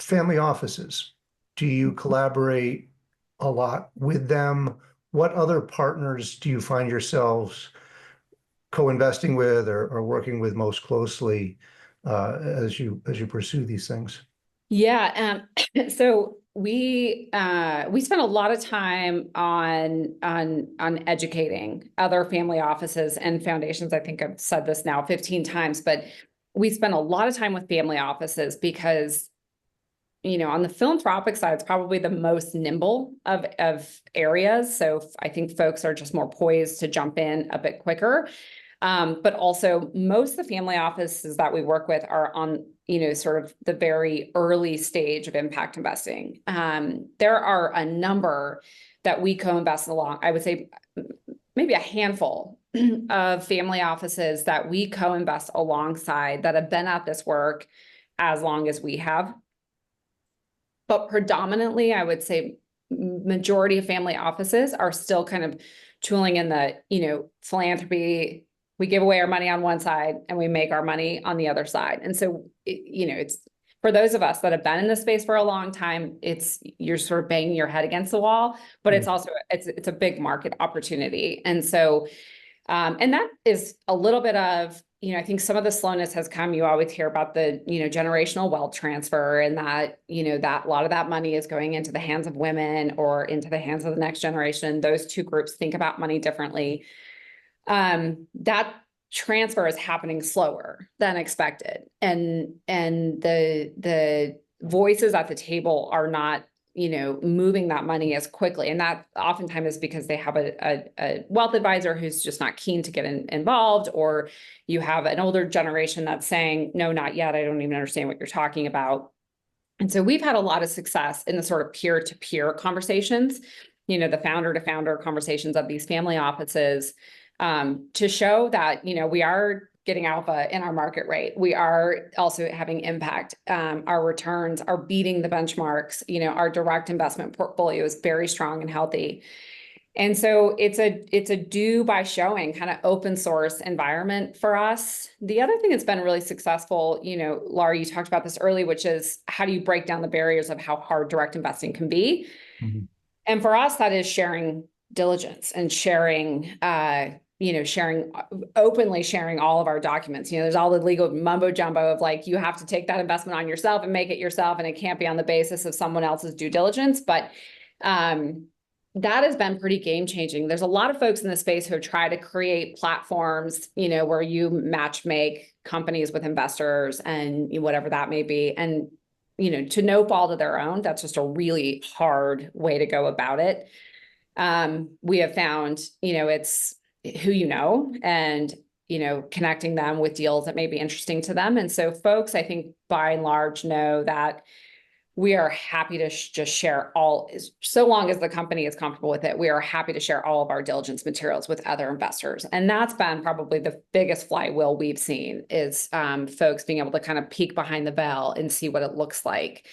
family offices, do you collaborate a lot with them? What other partners do you find yourselves co-investing with or working with most closely as you pursue these things? Yeah, so we spend a lot of time on educating other family offices and foundations. I think I've said this now 15 times, but we spend a lot of time with family offices because, on the philanthropic side, it's probably the most nimble of areas. So I think folks are just more poised to jump in a bit quicker. But also most of the family offices that we work with are on, sort of the very early stage of impact investing. There are a number that we co-invest along, I would say maybe a handful of family offices that we co-invest alongside that have been at this work as long as we have. But predominantly, I would say majority of family offices are still kind of tooling in the, philanthropy. We give away our money on one side and we make our money on the other side. And so, it's for those of us that have been in this space for a long time, you're sort of banging your head against the wall, but it's also, it's a big market opportunity. And so, and that is a little bit of, I think some of the slowness has come. You always hear about the, generational wealth transfer and that, that a lot of that money is going into the hands of women or into the hands of the next generation. Those two groups think about money differently. That transfer is happening slower than expected. And the voices at the table are not, moving that money as quickly. And that oftentimes is because they have a wealth advisor who's just not keen to get involved, or you have an older generation that's saying, no, not yet. I don't even understand what you're talking about. And so we've had a lot of success in the sort of peer-to-peer conversations, the founder-to-founder conversations of these family offices, to show that, we are getting alpha in our market rate. We are also having impact. Our returns are beating the benchmarks. Our direct investment portfolio is very strong and healthy. And so it's a do by showing kind of open source environment for us. The other thing that's been really successful, Laura, you talked about this early, which is how do you break down the barriers of how hard direct investing can be? Mm-hmm. And for us, that is sharing diligence and sharing, openly sharing all of our documents. There's all the legal mumbo jumbo of like, you have to take that investment on yourself and make it yourself, and it can't be on the basis of someone else's due diligence. But that has been pretty game changing. There's a lot of folks in the space who have tried to create platforms, where you match make companies with investors and whatever that may be. And, to no fault of their own, that's just a really hard way to go about it. We have found, it's who and, connecting them with deals that may be interesting to them. And so folks, I think by and large know that we are happy to just share so long as the company is comfortable with it, we are happy to share all of our diligence materials with other investors. And that's been probably the biggest flywheel we've seen is folks being able to kind of peek behind the veil and see what it looks like.